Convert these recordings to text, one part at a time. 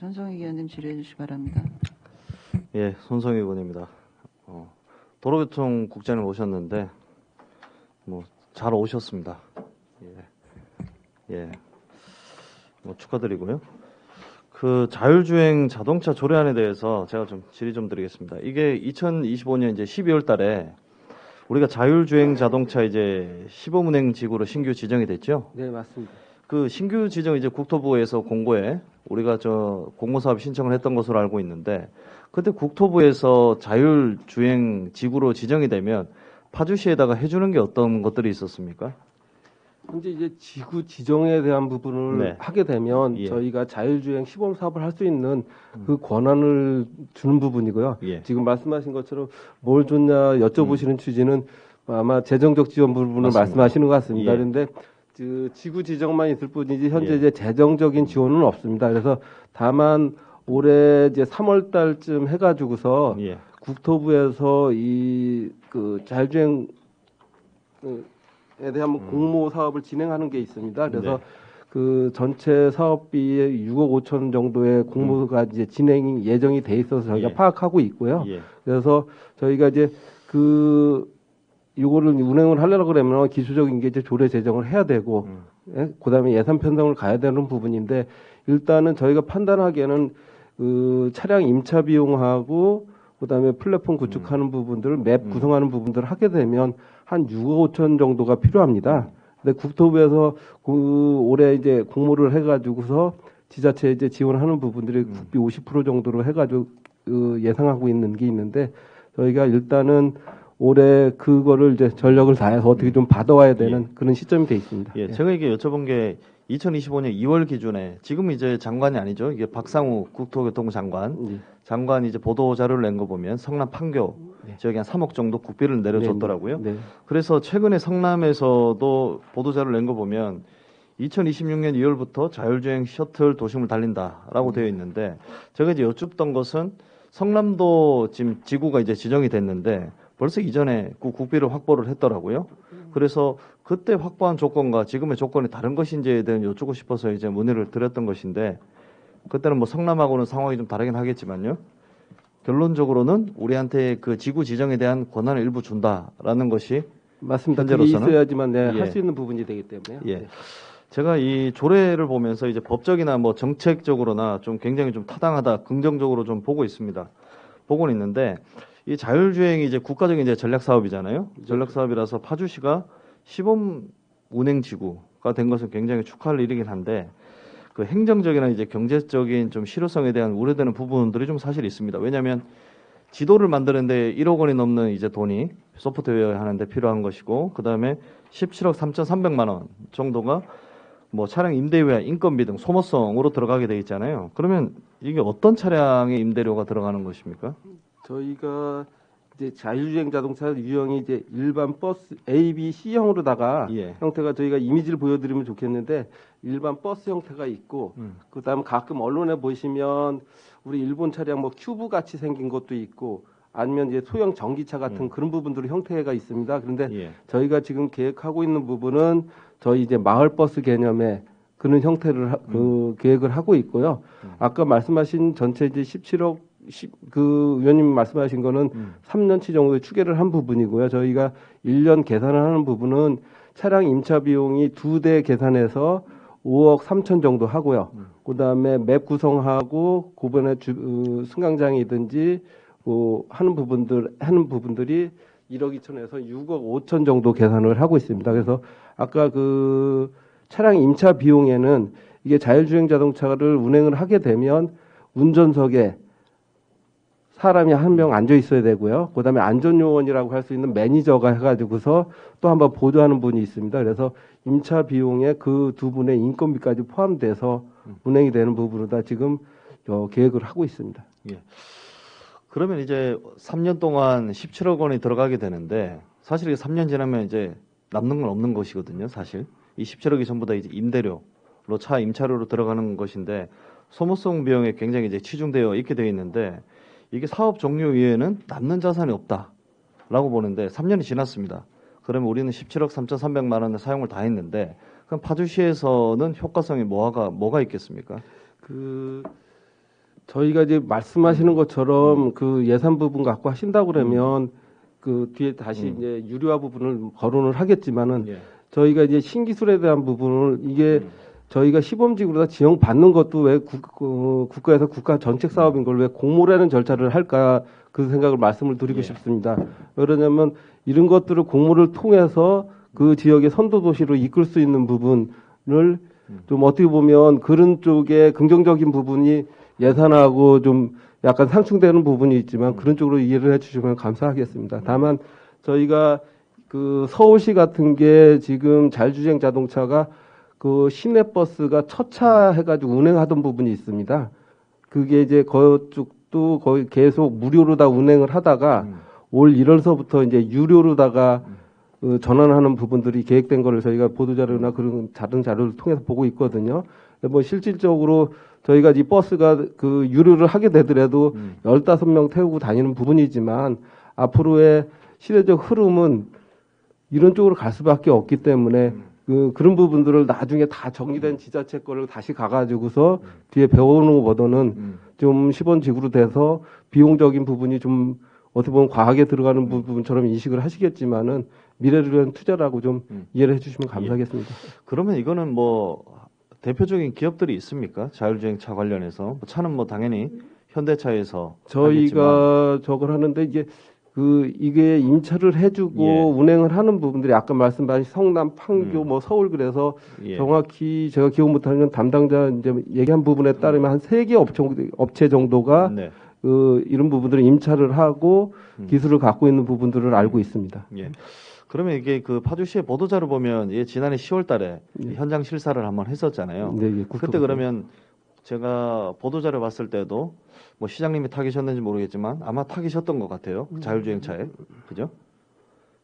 손성희 의원님 질의해 주시기 바랍니다. 예, 손성희 의원입니다. 도로교통국장님 오셨는데 잘 오셨습니다. 축하드리고요. 그 자율주행 자동차 조례안에 대해서 제가 좀 질의 좀 드리겠습니다. 이게 2025년 이제 12월 달에 우리가 자율주행 자동차 이제 시범운행 지구로 신규 지정이 됐죠? 네, 맞습니다. 그 신규 지정 이제 국토부에서 공고에 우리가 공모사업 신청을 했던 것으로 알고 있는데, 그때 국토부에서 자율주행 지구로 지정이 되면 파주시에다가 해주는 게 어떤 것들이 있었습니까? 현재 이제 지구 지정에 대한 부분을 네. 하게 되면 예. 저희가 자율주행 시범 사업을 할 수 있는 그 권한을 주는 부분이고요. 예. 지금 말씀하신 것처럼 뭘 줬냐 여쭤보시는 취지는 아마 재정적 지원 부분을 맞습니다. 말씀하시는 것 같습니다. 예. 그런데 그 지구 지정만 있을 뿐이지 현재 예. 이제 재정적인 지원은 없습니다. 그래서 다만 올해 이제 3월 달쯤 해가지고서 예. 국토부에서 이 그 자율주행 에 대한 공모 사업을 진행하는 게 있습니다. 그래서 네. 그 전체 사업비의 6억 5천 정도의 공모가 이제 진행 예정이 돼 있어서 저희가 예. 파악하고 있고요. 예. 그래서 저희가 이제 그 이거를 운행을 하려고 그러면 기초적인 게 이제 조례 제정을 해야 되고, 예? 그다음에 예산 편성을 가야 되는 부분인데, 일단은 저희가 판단하기에는 그 차량 임차 비용하고 그다음에 플랫폼 구축하는 부분들, 맵 구성하는 부분들을 하게 되면 한 6억 5천 정도가 필요합니다. 근데 국토부에서 올해 이제 공모를 해가지고서 지자체에 이제 지원하는 부분들이 국비 50% 정도로 해가지고 예상하고 있는 게 있는데, 저희가 일단은 올해 그거를 이제 전력을 다해서 어떻게 좀 받아와야 되는 그런 시점이 돼 있습니다. 예, 제가 이게 여쭤본 게 2025년 2월 기준에 지금 이제 장관이 아니죠. 이게 박상우 국토교통부 장관. 장관이 이제 보도 자료를 낸 거 보면 성남 판교 지역에 한 3억 정도 국비를 내려줬더라고요. 네. 그래서 최근에 성남에서도 보도 자료를 낸 거 보면 2026년 2월부터 자율주행 셔틀 도심을 달린다라고 되어 있는데, 제가 이제 여쭙던 것은 성남도 지금 지구가 이제 지정이 됐는데 벌써 이전에 그 국비를 확보를 했더라고요. 그래서 그때 확보한 조건과 지금의 조건이 다른 것인지에 대해 여쭙고 싶어서 이제 문의를 드렸던 것인데, 그때는 뭐 성남하고는 상황이 좀 다르긴 하겠지만요. 결론적으로는 우리한테 그 지구 지정에 대한 권한을 일부 준다라는 것이 맞습니다. 그게 현재로서는 있어야지만 예. 할 수 있는 부분이 되기 때문에요. 예. 제가 이 조례를 보면서 이제 법적이나 뭐 정책적으로나 좀 굉장히 좀 타당하다, 긍정적으로 좀 보고 있습니다. 보고는 있는데, 이 자율주행이 이제 국가적인 이제 전략 사업이잖아요. 전략 사업이라서 파주시가 시범 운행 지구가 된 것은 굉장히 축하할 일이긴 한데, 그 행정적이나 이제 경제적인 좀 실효성에 대한 우려되는 부분들이 좀 사실 있습니다. 왜냐하면 지도를 만드는데 1억 원이 넘는 이제 돈이 소프트웨어 하는데 필요한 것이고, 그 다음에 17억 3,300만 원 정도가 뭐 차량 임대료와 인건비 등 소모성으로 들어가게 돼 있잖아요. 그러면 이게 어떤 차량의 임대료가 들어가는 것입니까? 저희가 이제 자율주행 자동차 유형이 이제 일반 버스 A, B, C형으로다가 예. 형태가 저희가 이미지를 보여드리면 좋겠는데, 일반 버스 형태가 있고, 그다음 가끔 언론에 보시면 우리 일본 차량 뭐 큐브 같이 생긴 것도 있고, 아니면 이제 소형 전기차 같은 그런 부분들의 형태가 있습니다. 그런데 예. 저희가 지금 계획하고 있는 부분은 저희 이제 마을 버스 개념의 그런 형태를 그 계획을 하고 있고요. 아까 말씀하신 전체 이제 17억 그 의원님 말씀하신 거는 3년치 정도의 추계를 한 부분이고요. 저희가 1년 계산을 하는 부분은 차량 임차 비용이 2대 계산해서 5억 3천 정도 하고요. 그다음에 맵 구성하고 고변의 승강장이든지 뭐 하는 부분들이 1억 2천에서 6억 5천 정도 계산을 하고 있습니다. 그래서 아까 그 차량 임차 비용에는 이게 자율주행 자동차를 운행을 하게 되면 운전석에 사람이 한 명 앉아 있어야 되고요. 그다음에 안전요원이라고 할 수 있는 매니저가 해가지고서 또 한번 보조하는 분이 있습니다. 그래서 임차 비용에 그 두 분의 인건비까지 포함돼서 운행이 되는 부분으로 지금 계획을 하고 있습니다. 예. 그러면 이제 3년 동안 17억 원이 들어가게 되는데, 사실 이게 3년 지나면 이제 남는 건 없는 것이거든요. 사실 이 17억이 전부 다 이제 임대료로, 차 임차료로 들어가는 것인데, 소모성 비용에 굉장히 이제 치중되어 있게 되어 있는데, 이게 사업 종료 이후에는 남는 자산이 없다라고 보는데 3년이 지났습니다. 그러면 우리는 17억 3,300만 원의 사용을 다 했는데, 그럼 파주시에서는 효과성이 뭐가 있겠습니까? 그 저희가 이제 말씀하시는 것처럼 그 예산 부분 갖고 하신다고 그러면 그 뒤에 다시 이제 유료화 부분을 거론을 하겠지만은 예. 저희가 이제 신기술에 대한 부분을 이게 저희가 시범직으로 다 지원 받는 것도 왜 국가에서 국가 정책 사업인 걸 왜 공모라는 절차를 할까 그 생각을 말씀을 드리고 예. 싶습니다. 왜냐하면 이런 것들을 공모를 통해서 그 지역의 선도 도시로 이끌 수 있는 부분을 좀 어떻게 보면 그런 쪽에 긍정적인 부분이 예산하고 좀 약간 상충되는 부분이 있지만 그런 쪽으로 이해를 해주시면 감사하겠습니다. 다만 저희가 그 서울시 같은 게 지금 자율주행 자동차가 그 시내버스가 첫차 해가지고 운행하던 부분이 있습니다. 그게 이제 그쪽도 거의 계속 무료로 다 운행을 하다가 올 1월서부터 이제 유료로다가 전환하는 부분들이 계획된 거를 저희가 보도자료나 그런 다른 자료를 통해서 보고 있거든요. 뭐 실질적으로 저희가 이 버스가 그 유료를 하게 되더라도 15명 태우고 다니는 부분이지만 앞으로의 시대적 흐름은 이런 쪽으로 갈 수밖에 없기 때문에 그런 부분들을 나중에 다 정리된 지자체 거를 다시 가가지고서 뒤에 배워오는 것보다는 좀 시범직으로 돼서 비용적인 부분이 좀 어떻게 보면 과하게 들어가는 부분처럼 인식을 하시겠지만은 미래를 위한 투자라고 좀 이해를 해주시면 감사하겠습니다. 그러면 이거는 뭐 대표적인 기업들이 있습니까? 자율주행차 관련해서 뭐 차는 뭐 당연히 현대차에서 저희가 저걸 하는데 이게 임차를 해주고 예. 운행을 하는 부분들이 아까 말씀하신 성남, 판교, 뭐 서울 그래서 예. 정확히 제가 기억 못하는 담당자 이제 얘기한 부분에 따르면 한 3개 업체 정도가 네. 이런 부분들을 임차를 하고 기술을 갖고 있는 부분들을 알고 있습니다. 예. 그러면 이게 그 파주시의 보도자료 보면 예, 지난해 10월달에 현장 실사를 한번 했었잖아요. 네, 예, 그때 그러면 제가 보도자료 봤을 때도 뭐 시장님이 타계셨는지 모르겠지만 아마 타계셨던 것 같아요. 자율주행차에 그죠?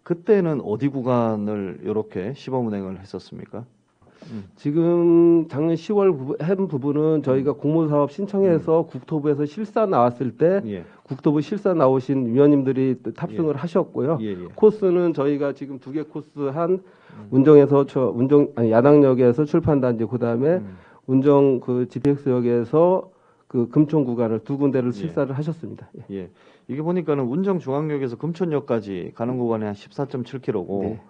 그때는 어디 구간을 이렇게 시범 운행을 했었습니까? 지금 작년 10월 한 부분은 저희가 공모사업 신청해서 국토부에서 실사 나왔을 때 예. 국토부 실사 나오신 위원님들이 탑승을 하셨고요. 예, 예. 코스는 저희가 지금 2개 코스 한 운정에서 야당역에서 출판단지 그다음에 운정 그 GPX역에서 그 금촌 구간을 2군데를 실사를 하셨습니다. 예. 예. 이게 보니까는 운정 중앙역에서 금촌역까지 가는 구간이 한 14.7km고 네.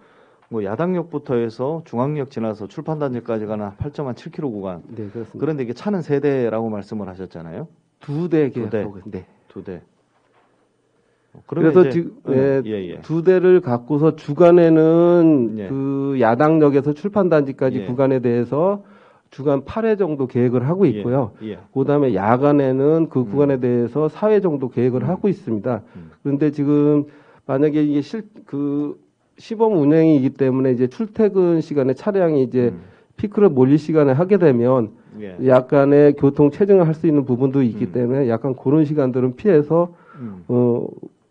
뭐 야당역부터 해서 중앙역 지나서 출판단지까지 가는 8.7km 구간. 네, 그렇습니다. 그런데 이게 차는 3대라고 말씀을 하셨잖아요. 2대 두 대. 계약하고 네. 2대. 그래서 지금 예. 2대를 갖고서 주간에는 예. 그 야당역에서 출판단지까지 예. 구간에 대해서 주간 8회 정도 계획을 하고 있고요. 예. 그다음에 야간에는 그 구간에 대해서 4회 정도 계획을 하고 있습니다. 그런데 지금 만약에 이게 시범 운행이기 때문에 이제 출퇴근 시간에 차량이 이제 피크를 몰릴 시간에 하게 되면 예. 약간의 교통 체증을 할 수 있는 부분도 있기 때문에 약간 그런 시간들은 피해서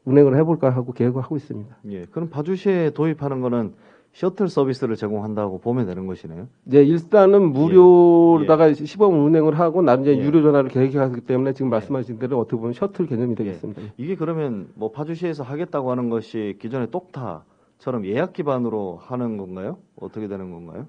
운행을 해볼까 하고 계획을 하고 있습니다. 예. 그럼 파주시에 도입하는 거는 셔틀 서비스를 제공한다고 보면 되는 것이네요. 이제 일단은 무료로다가 시범 운행을 하고 나름 이제 예. 유료 전화를 계획하기 때문에 지금 말씀하신 대로 어떻게 보면 셔틀 개념이 되겠습니다. 이게 그러면 뭐 파주시에서 하겠다고 하는 것이 기존의 똑타처럼 예약 기반으로 하는 건가요? 어떻게 되는 건가요?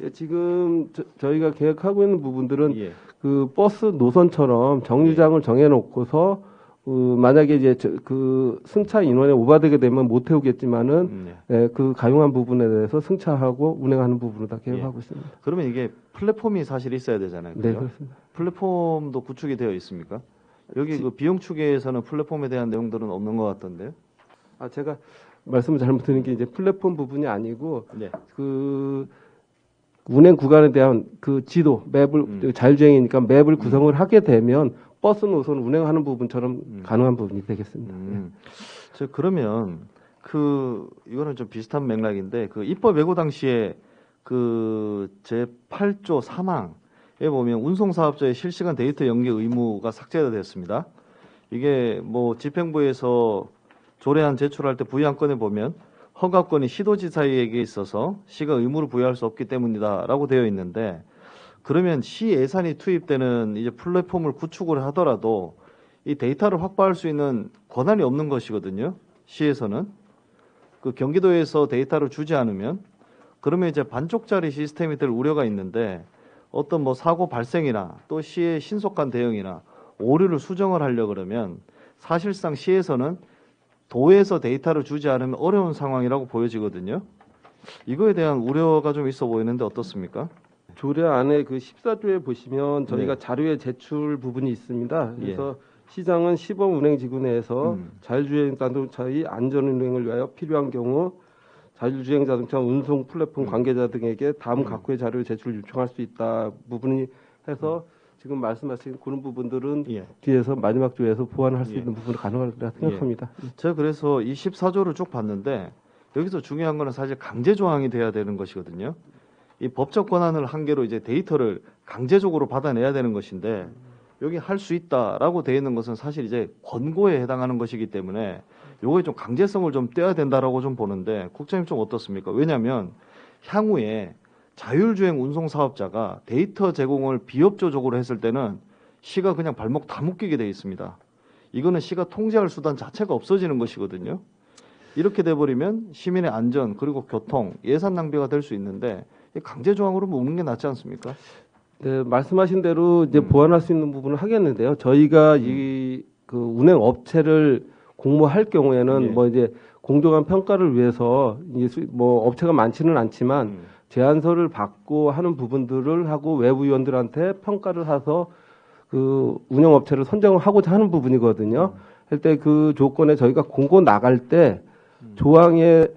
예, 지금 저희가 계획하고 있는 부분들은 예. 그 버스 노선처럼 정류장을 정해놓고서 만약에 이제 그 승차 인원에 오바되게 되면 못 태우겠지만은 예, 그 가용한 부분에 대해서 승차하고 운행하는 부분을 다 계획하고 있습니다. 그러면 이게 플랫폼이 사실 있어야 되잖아요. 네, 그죠? 그렇습니다. 플랫폼도 구축이 되어 있습니까? 여기 그 비용 추계에서는 플랫폼에 대한 내용들은 없는 것 같던데요. 제가 말씀을 잘못 드린 게 이제 플랫폼 부분이 아니고 네. 그 운행 구간에 대한 그 지도 맵을 자율주행이니까 맵을 구성을 하게 되면 버스 노선 운행하는 부분처럼 가능한 부분이 되겠습니다. 그러면 이거는 좀 비슷한 맥락인데 그 입법 예고 당시에 그 제8조 3항에 보면 운송사업자의 실시간 데이터 연계 의무가 삭제가 됐습니다. 이게 뭐 집행부에서 조례안 제출할 때 부의안건에 보면 허가권이 시도지사에게 있어서 시가 의무를 부여할 수 없기 때문이다라고 되어 있는데 그러면 시 예산이 투입되는 이제 플랫폼을 구축을 하더라도 이 데이터를 확보할 수 있는 권한이 없는 것이거든요. 시에서는 그 경기도에서 데이터를 주지 않으면 그러면 이제 반쪽짜리 시스템이 될 우려가 있는데 어떤 뭐 사고 발생이나 또 시의 신속한 대응이나 오류를 수정을 하려 그러면 사실상 시에서는 도에서 데이터를 주지 않으면 어려운 상황이라고 보여지거든요. 이거에 대한 우려가 좀 있어 보이는데 어떻습니까? 조례 안에 그 14조에 보시면 저희가 네. 자료의 제출 부분이 있습니다. 예. 그래서 시장은 시범 운행지구 내에서 자율주행 자동차의 안전 운행을 위하여 필요한 경우 자율주행 자동차 운송 플랫폼 관계자 등에게 다음 각호의 자료를 제출 요청할 수 있다 부분이 해서 지금 말씀하신 그런 부분들은 예. 뒤에서 마지막 조에서 보완할 수 예. 있는 부분을 가능하리라 생각합니다. 제가 그래서 이 14조를 쭉 봤는데 여기서 중요한 거는 사실 강제 조항이 돼야 되는 것이거든요. 이 법적 권한을 한계로 이제 데이터를 강제적으로 받아내야 되는 것인데 여기 할 수 있다라고 되어 있는 것은 사실 이제 권고에 해당하는 것이기 때문에 요거에 좀 강제성을 좀 떼야 된다라고 좀 보는데 국장님 좀 어떻습니까? 왜냐하면 향후에 자율주행 운송 사업자가 데이터 제공을 비협조적으로 했을 때는 시가 그냥 발목 다 묶이게 돼 있습니다. 이거는 시가 통제할 수단 자체가 없어지는 것이거든요. 이렇게 돼버리면 시민의 안전 그리고 교통 예산 낭비가 될 수 있는데 강제 조항으로 묶는 게 낫지 않습니까? 네, 말씀하신 대로 이제 보완할 수 있는 부분을 하겠는데요. 저희가 이 그 운행 업체를 공모할 경우에는 예. 뭐 이제 공정한 평가를 위해서 이제 뭐 업체가 많지는 않지만 제안서를 받고 하는 부분들을 하고 외부위원들한테 평가를 해서 그 운영 업체를 선정을 하고자 하는 부분이거든요. 할 때 그 조건에 저희가 공고 나갈 때 조항에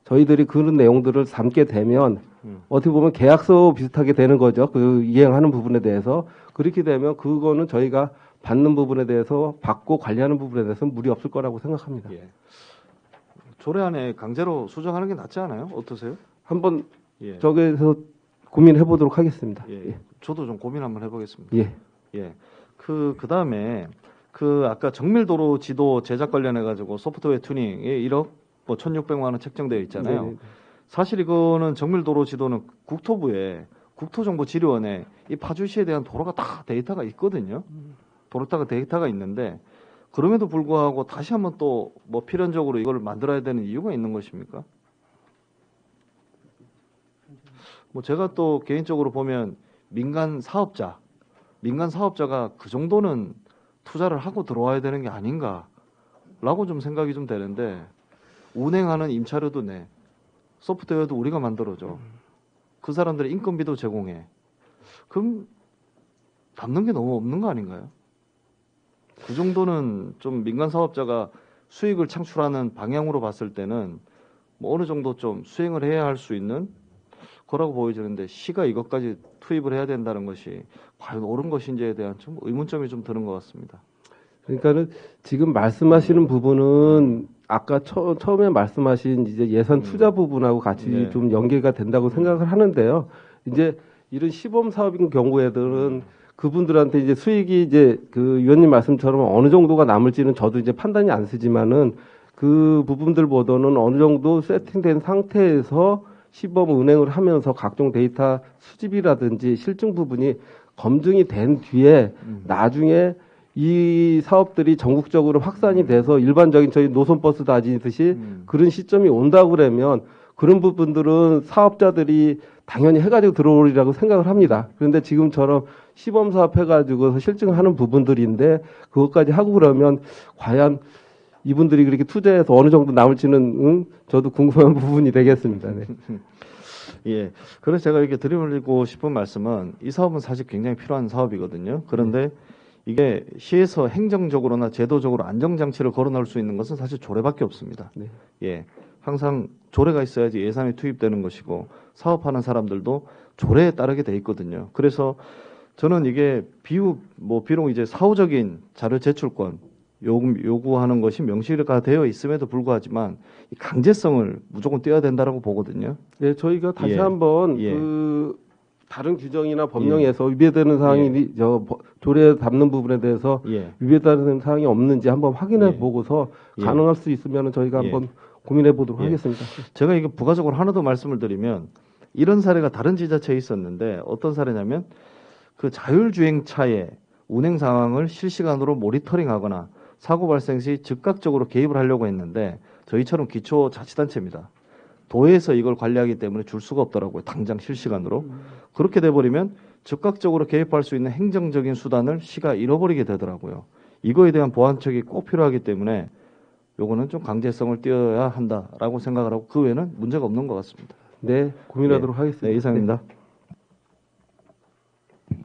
저희들이 그런 내용들을 담게 되면 어떻게 보면 계약서 비슷하게 되는 거죠. 그 이행하는 부분에 대해서. 그렇게 되면 그거는 저희가 받는 부분에 대해서 받고 관리하는 부분에 대해서는 무리 없을 거라고 생각합니다. 예. 조례안에 강제로 수정하는 게 낫지 않아요? 어떠세요? 한번 예. 저기서 고민해 보도록 하겠습니다. 예. 저도 좀 고민 한번 해보겠습니다. 예. 예. 그다음에 아까 정밀도로 지도 제작 관련해 가지고 소프트웨어 튜닝에 1억 뭐 1,600만 원 책정되어 있잖아요. 네네. 사실 이거는 정밀도로 지도는 국토부에 국토정보지리원에 이 파주시에 대한 도로가 다 데이터가 있거든요. 도로타가 데이터가 있는데 그럼에도 불구하고 다시 한번 또 뭐 필연적으로 이걸 만들어야 되는 이유가 있는 것입니까? 뭐 제가 또 개인적으로 보면 민간 사업자가 그 정도는 투자를 하고 들어와야 되는 게 아닌가라고 좀 생각이 좀 되는데 운행하는 임차료도 내, 소프트웨어도 우리가 만들어줘. 그 사람들의 인건비도 제공해. 그럼 담는 게 너무 없는 거 아닌가요? 그 정도는 좀 민간 사업자가 수익을 창출하는 방향으로 봤을 때는 뭐 어느 정도 좀 수행을 해야 할 수 있는 거라고 보여지는데 시가 이것까지 투입을 해야 된다는 것이 과연 옳은 것인지에 대한 좀 의문점이 좀 드는 것 같습니다. 그러니까는 지금 말씀하시는 부분은 아까 처음에 말씀하신 이제 예산 투자 부분하고 같이 네. 좀 연계가 된다고 생각을 하는데요. 이제 이런 시범 사업인 경우에는 그분들한테 이제 수익이 이제 그 위원님 말씀처럼 어느 정도가 남을지는 저도 이제 판단이 안 쓰지만은 그 부분들보다는 어느 정도 세팅된 상태에서 시범 운행을 하면서 각종 데이터 수집이라든지 실증 부분이 검증이 된 뒤에 나중에 이 사업들이 전국적으로 확산이 돼서 일반적인 저희 노선버스 다니듯이 그런 시점이 온다고 그러면 그런 부분들은 사업자들이 당연히 해가지고 들어오리라고 생각을 합니다. 그런데 지금처럼 시범 사업 해가지고 실증하는 부분들인데 그것까지 하고 그러면 과연 이분들이 그렇게 투자해서 어느 정도 남을지는 저도 궁금한 부분이 되겠습니다. 네. 예. 그래서 제가 이렇게 드리고 싶은 말씀은 이 사업은 사실 굉장히 필요한 사업이거든요. 그런데 이게 시에서 행정적으로나 제도적으로 안정장치를 걸어놓을 수 있는 것은 사실 조례밖에 없습니다. 네. 예. 항상 조례가 있어야지 예산이 투입되는 것이고 사업하는 사람들도 조례에 따르게 돼 있거든요. 그래서 저는 이게 비록 이제 사후적인 자료 제출권 요구하는 것이 명시가 되어 있음에도 불구하지만 이 강제성을 무조건 떼어야 된다라고 보거든요. 네, 저희가 다시 예. 한번 예. 그 다른 규정이나 법령에서 위배되는 사항이 조례에 담는 부분에 대해서 예. 위배되는 사항이 없는지 한번 확인해 예. 보고서 예. 가능할 수 있으면 저희가 예. 한번 고민해 보도록 예. 하겠습니다. 제가 이게 부가적으로 하나 더 말씀을 드리면 이런 사례가 다른 지자체에 있었는데 어떤 사례냐면 그 자율주행차의 운행 상황을 실시간으로 모니터링하거나 사고 발생 시 즉각적으로 개입을 하려고 했는데 저희처럼 기초자치단체입니다. 도에서 이걸 관리하기 때문에 줄 수가 없더라고요. 당장 실시간으로. 그렇게 돼버리면 즉각적으로 개입할 수 있는 행정적인 수단을 시가 잃어버리게 되더라고요. 이거에 대한 보완책이 꼭 필요하기 때문에 요거는 좀 강제성을 띄어야 한다라고 생각을 하고 그 외에는 문제가 없는 것 같습니다. 네, 고민하도록 하겠습니다. 네, 이상입니다. 네.